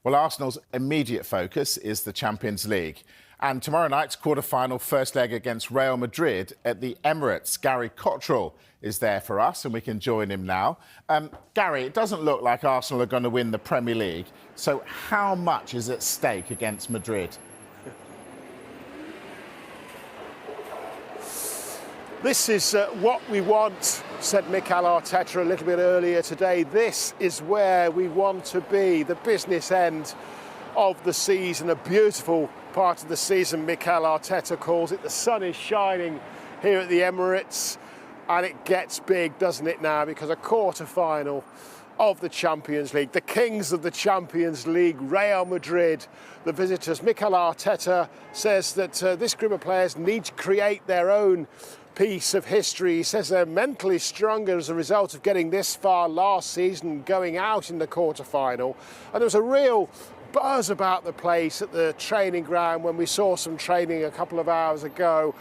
Well, Arsenal's immediate focus is the Champions League. And tomorrow night's quarter-final first leg against Real Madrid at the Emirates. Gary Cottrell is there for us, and we can join him now. Gary, it doesn't look like Arsenal are going to win the Premier League. So how much is at stake against Madrid? This is what we want, said Mikel Arteta a little bit earlier today. This is where we want to be, the business end of the season, a beautiful part of the season, Mikel Arteta calls it. The sun is shining here at the Emirates, and it gets big, doesn't it now, because a quarter-final of the Champions League, the kings of the Champions League, Real Madrid, the visitors. Mikel Arteta says that this group of players need to create their own piece of history. He says they're mentally stronger as a result of getting this far last season, going out in the quarter-final. And there was a real buzz about the place at the training ground when we saw some training a couple of hours ago.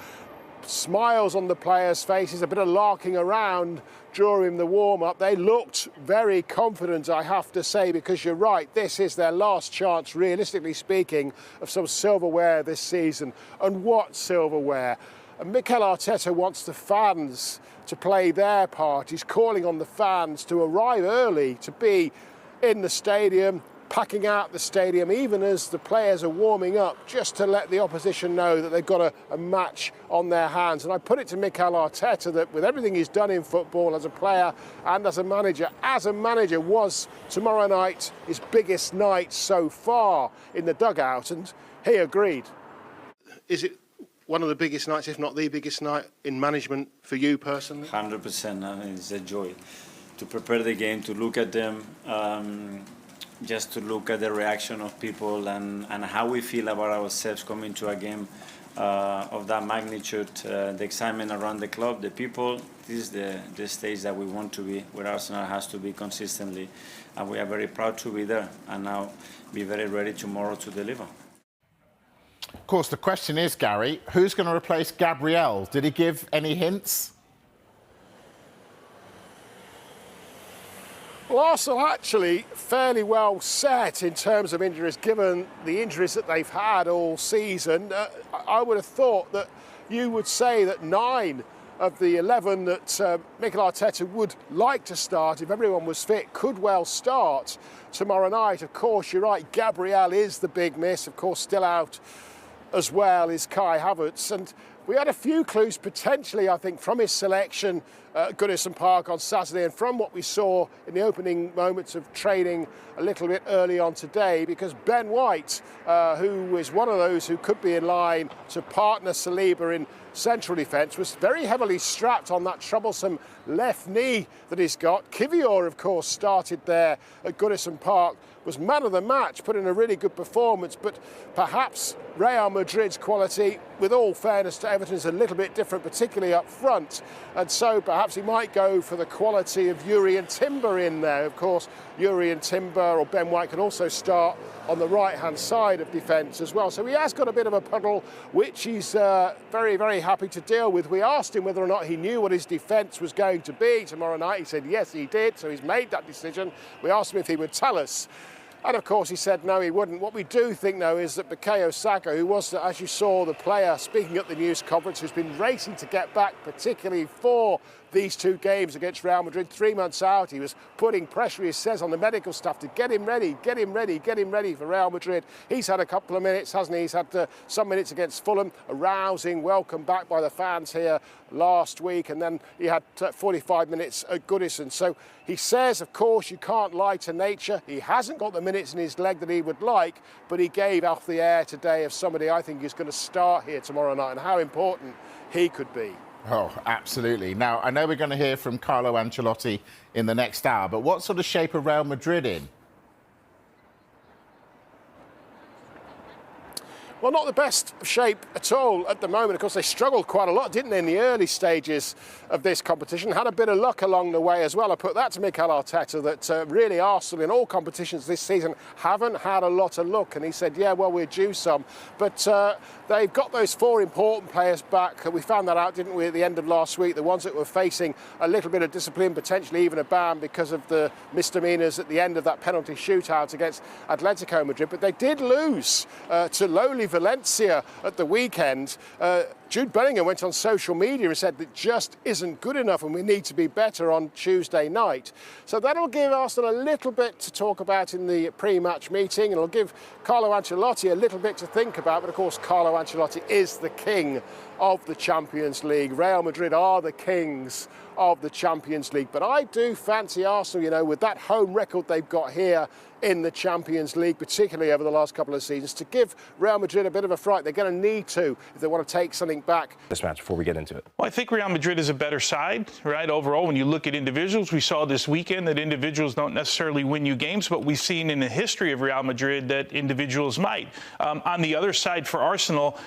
Smiles on the players' faces, a bit of larking around during the warm-up. They looked very confident, I have to say, because you're right, this is their last chance, realistically speaking, of some silverware this season. And what silverware? And Mikel Arteta wants the fans to play their part. He's calling on the fans to arrive early, to be in the stadium, packing out the stadium, even as the players are warming up, just to let the opposition know that they've got a match on their hands. And I put it to Mikel Arteta that with everything he's done in football as a player and as a manager was tomorrow night his biggest night so far in the dugout, and he agreed. Is it one of the biggest nights, if not the biggest night in management for you personally? 100%. I mean, it's a joy to prepare the game, to look at them, just to look at the reaction of people and how we feel about ourselves coming to a game of that magnitude, the excitement around the club, the people. This is the stage that we want to be, where Arsenal has to be consistently. And we are very proud to be there and now be very ready tomorrow to deliver. Of course, the question is, Gary, who's going to replace Gabriel? Did he give any hints? Well, Arsenal actually fairly well set in terms of injuries, given the injuries that they've had all season. I would have thought that you would say that 9 of the 11 that Mikel Arteta would like to start, if everyone was fit, could well start tomorrow night. Of course, you're right, Gabriel is the big miss. Of course, still out as well is Kai Havertz. And we had a few clues potentially, I think, from his selection at Goodison Park on Saturday and from what we saw in the opening moments of training a little bit early on today, because Ben White, who is one of those who could be in line to partner Saliba in central defence, was very heavily strapped on that troublesome left knee that he's got. Kivior, of course, started there at Goodison Park, was man of the match, put in a really good performance, but perhaps Real Madrid's quality, with all fairness to Everton, is a little bit different, particularly up front, and so perhaps he might go for the quality of Yuri and Timber in there. Of course, Yuri and Timber or Ben White can also start on the right-hand side of defence as well. So he has got a bit of a puddle, which he's very, very happy to deal with. We asked him whether or not he knew what his defence was going to be tomorrow night. He said yes, he did, so he's made that decision. We asked him if he would tell us. And of course he said no, he wouldn't. What we do think, though, is that Bukayo Saka, who was, as you saw, the player speaking at the news conference, who's been racing to get back, particularly for these 2 games against Real Madrid, 3 months out. He was putting pressure, he says, on the medical staff to get him ready for Real Madrid. He's had a couple of minutes, hasn't he? He's had some minutes against Fulham, a rousing welcome back by the fans here last week, and then he had 45 minutes at Goodison. So he says, of course, you can't lie to nature. He hasn't got the minutes in his leg that he would like, but he gave off the air today of somebody I think is going to start here tomorrow night and how important he could be. Oh, absolutely. Now, I know we're going to hear from Carlo Ancelotti in the next hour, but what sort of shape are Real Madrid in? Well, not the best shape at all at the moment. Of course, they struggled quite a lot, didn't they, in the early stages of this competition. Had a bit of luck along the way as well. I put that to Mikel Arteta, that really Arsenal in all competitions this season haven't had a lot of luck. And he said, yeah, well, we're due some. But they've got those 4 important players back. We found that out, didn't we, at the end of last week? The ones that were facing a little bit of discipline, potentially even a ban because of the misdemeanours at the end of that penalty shootout against Atletico Madrid. But they did lose to lowly Valencia at the weekend. Jude Bellingham went on social media and said that just isn't good enough and we need to be better on Tuesday night. So that'll give Arsenal a little bit to talk about in the pre-match meeting. It'll give Carlo Ancelotti a little bit to think about. But of course, Carlo Ancelotti is the king of the Champions League. Real Madrid are the kings of the Champions League. But I do fancy Arsenal, you know, with that home record they've got here in the Champions League, particularly over the last couple of seasons, to give Real Madrid a bit of a fright. They're going to need to if they want to take something back. This match before we get into it. Well, I think Real Madrid is a better side, right? Overall, when you look at individuals, we saw this weekend that individuals don't necessarily win you games, but we've seen in the history of Real Madrid that individuals might. On the other side for Arsenal,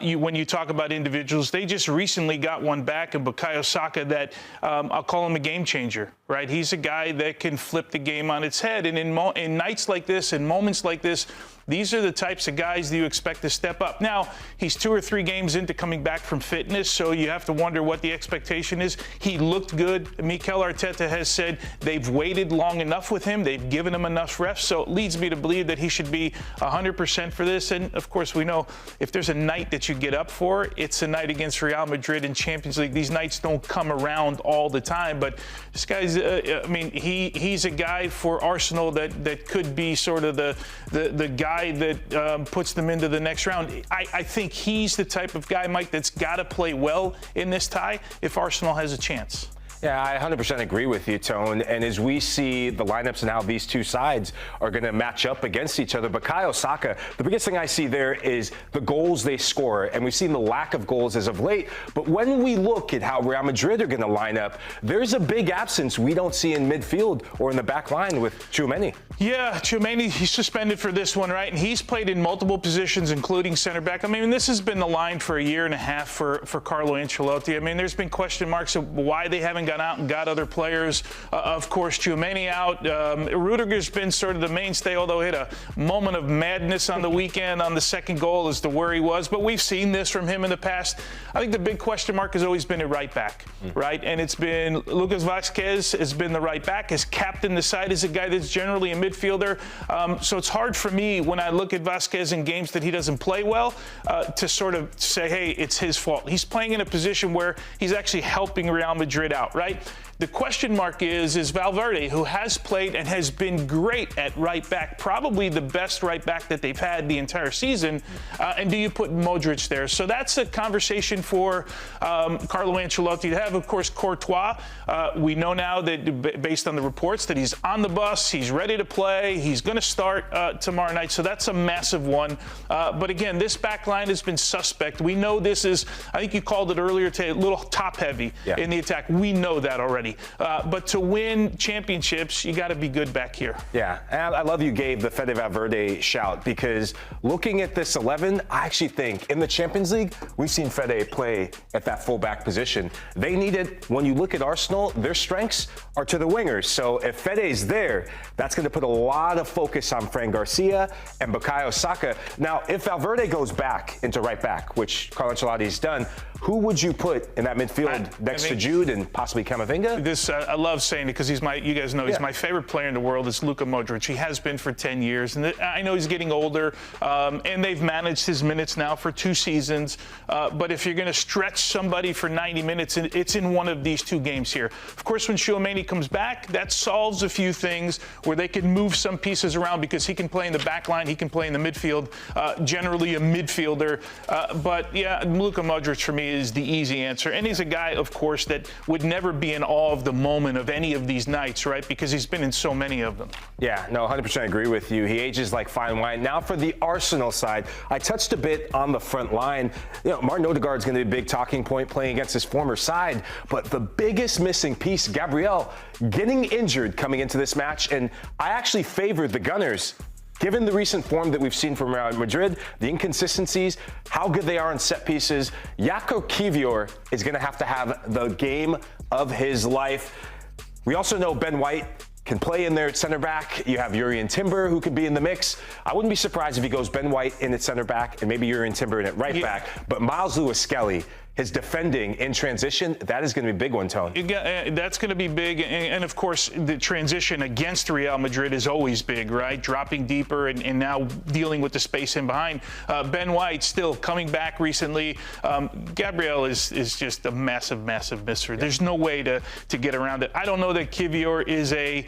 when you talk about individuals, they just recently got one back in Bukayo Saka that I'll call him a game changer, right? He's a guy that can flip the game on its head. And in nights like this, in moments like this, these are the types of guys that you expect to step up. Now, he's 2 or 3 games into coming back from fitness, so you have to wonder what the expectation is. He looked good. Mikel Arteta has said they've waited long enough with him. They've given him enough reps, so it leads me to believe that he should be 100% for this. And, of course, we know if there's a night that you get up for, it's a night against Real Madrid in Champions League. These nights don't come around all the time, but this guy's, he's a guy for Arsenal that could be sort of the guy that puts them into the next round. I think he's the type of guy, Mike, that's got to play well in this tie if Arsenal has a chance. Yeah, I 100% agree with you, Tone. And as we see the lineups and how these two sides are going to match up against each other, Bukayo Saka, the biggest thing I see there is the goals they score. And we've seen the lack of goals as of late. But when we look at how Real Madrid are going to line up, there's a big absence we don't see in midfield or in the back line with Tchouaméni. Yeah, Tchouaméni, he's suspended for this one, right? And he's played in multiple positions, including center back. I mean, this has been the line for a year and a half for Carlo Ancelotti. I mean, there's been question marks of why they haven't gone out and got other players. Of course, Tchouaméni out. Rudiger's been sort of the mainstay, although he had a moment of madness on the weekend on the second goal as to where he was. But we've seen this from him in the past. I think the big question mark has always been at right back, right? And it's been Lucas Vázquez has been the right back. His captain the side is a guy that's generally a midfielder. So it's hard for me when I look at Vázquez in games that he doesn't play well to sort of say, hey, it's his fault. He's playing in a position where he's actually helping Real Madrid out, right? The question mark is Valverde, who has played and has been great at right back, probably the best right back that they've had the entire season. And do you put Modric there? So that's a conversation for Carlo Ancelotti to have. Of course, Courtois, we know now that based on the reports that he's on the bus, he's ready to play, he's going to start tomorrow night. So that's a massive one. But again, this back line has been suspect. We know this is, I think you called it earlier today, a little top heavy in the attack. We know that already. But to win championships, you got to be good back here. Yeah, and I love you gave the Fede Valverde shout, because looking at this 11, I actually think in the Champions League, we've seen Fede play at that fullback position. They need it. When you look at Arsenal, their strengths are to the wingers. So if Fede's there, that's going to put a lot of focus on Fran Garcia and Bukayo Saka. Now, if Valverde goes back into right back, which Carlo Ancelotti's done, who would you put in that midfield next to Jude and possibly Camavinga? I love saying it because he's you guys know, he's my favorite player in the world is Luka Modric. He has been for 10 years. And I know he's getting older, and they've managed his minutes now for 2 seasons. But if you're going to stretch somebody for 90 minutes, it's in one of these 2 games here. Of course, when Tchouaméni comes back, that solves a few things where they can move some pieces around because he can play in the back line, he can play in the midfield, generally a midfielder. But, yeah, Luka Modric for me is the easy answer. And he's a guy, of course, that would never be in awe of the moment of any of these nights, right? Because he's been in so many of them. Yeah, no, 100% agree with you. He ages like fine wine. Now for the Arsenal side, I touched a bit on the front line. You know, Martin Odegaard's going to be a big talking point playing against his former side. But the biggest missing piece, Gabriel, getting injured coming into this match. And I actually favored the Gunners given the recent form that we've seen from Real Madrid, the inconsistencies, how good they are on set pieces, Jaco Kivior is going to have the game of his life. We also know Ben White can play in there at center back. You have Jurrien Timber who could be in the mix. I wouldn't be surprised if he goes Ben White in at center back and maybe Jurrien Timber in at right back. But Miles Lewis-Skelly, his defending in transition, that is going to be a big one, Tony. That's going to be big. And of course, the transition against Real Madrid is always big, right? Dropping deeper and now dealing with the space in behind. Ben White still coming back recently. Gabriel is just a massive, massive misser. There's no way to get around it. I don't know that Kivior is a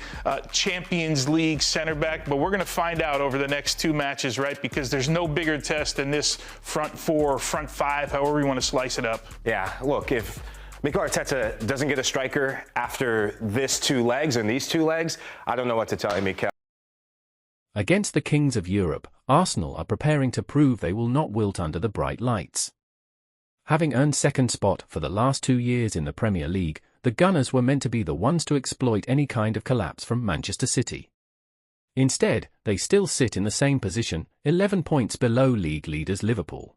Champions League center back, but we're going to find out over the next 2 matches, right? Because there's no bigger test than this front 4 or front 5, however you want to slice it up. Yeah, look, if Mikel Arteta doesn't get a striker after these 2 legs, I don't know what to tell you, Mikel. Against the kings of Europe, Arsenal are preparing to prove they will not wilt under the bright lights. Having earned second spot for the last 2 years in the Premier League, the Gunners were meant to be the ones to exploit any kind of collapse from Manchester City. Instead, they still sit in the same position, 11 points below league leaders Liverpool.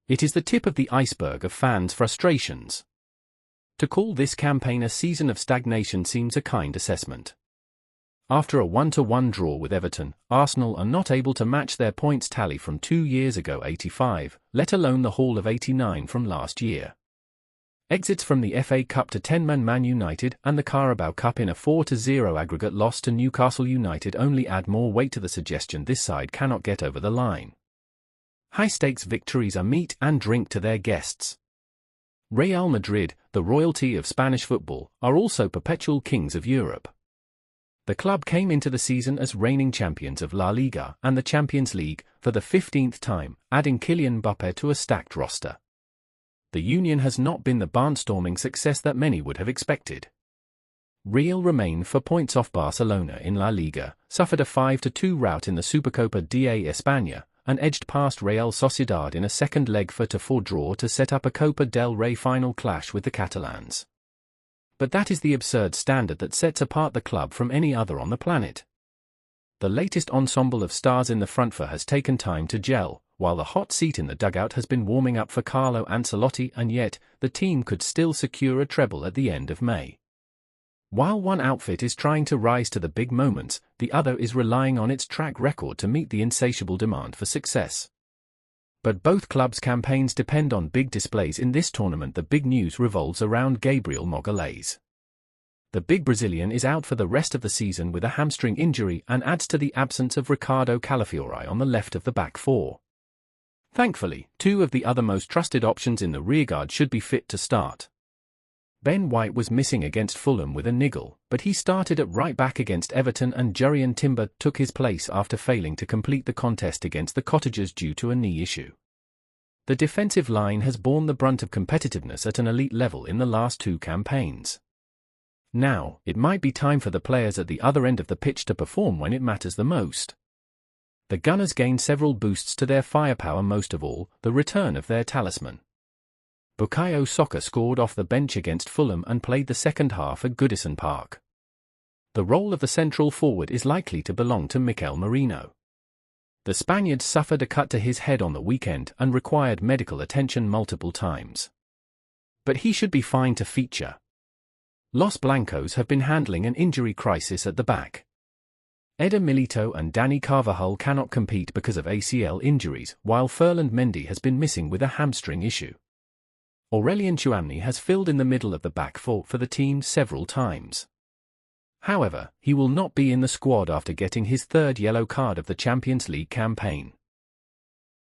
It is the tip of the iceberg of fans' frustrations. To call this campaign a season of stagnation seems a kind assessment. After a 1-1 draw with Everton, Arsenal are not able to match their points tally from 2 years ago, 85, let alone the haul of 89 from last year. Exits from the FA Cup to 10-man Man United and the Carabao Cup in a 4-0 aggregate loss to Newcastle United only add more weight to the suggestion this side cannot get over the line. High-stakes victories are meat and drink to their guests. Real Madrid, the royalty of Spanish football, are also perpetual kings of Europe. The club came into the season as reigning champions of La Liga and the Champions League for the 15th time, adding Kylian Mbappé to a stacked roster. The union has not been the barnstorming success that many would have expected. Real remain 4 points off Barcelona in La Liga, suffered a 5-2 rout in the Supercopa de España, and edged past Real Sociedad in a second leg 4-4 draw to set up a Copa del Rey final clash with the Catalans. But that is the absurd standard that sets apart the club from any other on the planet. The latest ensemble of stars in the front four has taken time to gel, while the hot seat in the dugout has been warming up for Carlo Ancelotti, and yet, the team could still secure a treble at the end of May. While one outfit is trying to rise to the big moments, the other is relying on its track record to meet the insatiable demand for success. But both clubs' campaigns depend on big displays in this tournament. The big news revolves around Gabriel Magalhães. The big Brazilian is out for the rest of the season with a hamstring injury and adds to the absence of Ricardo Calafiori on the left of the back 4. Thankfully, 2 of the other most trusted options in the rearguard should be fit to start. Ben White was missing against Fulham with a niggle, but he started at right back against Everton, and Jurrien Timber took his place after failing to complete the contest against the Cottagers due to a knee issue. The defensive line has borne the brunt of competitiveness at an elite level in the last 2 campaigns. Now, it might be time for the players at the other end of the pitch to perform when it matters the most. The Gunners gained several boosts to their firepower, most of all, the return of their talisman. Bukayo Saka scored off the bench against Fulham and played the second half at Goodison Park. The role of the central forward is likely to belong to Mikel Merino. The Spaniard suffered a cut to his head on the weekend and required medical attention multiple times. But he should be fine to feature. Los Blancos have been handling an injury crisis at the back. Eder Milito and Dani Carvajal cannot compete because of ACL injuries, while Ferland Mendy has been missing with a hamstring issue. Aurelien Tchouameni has filled in the middle of the back 4 for the team several times. However, he will not be in the squad after getting his 3rd yellow card of the Champions League campaign.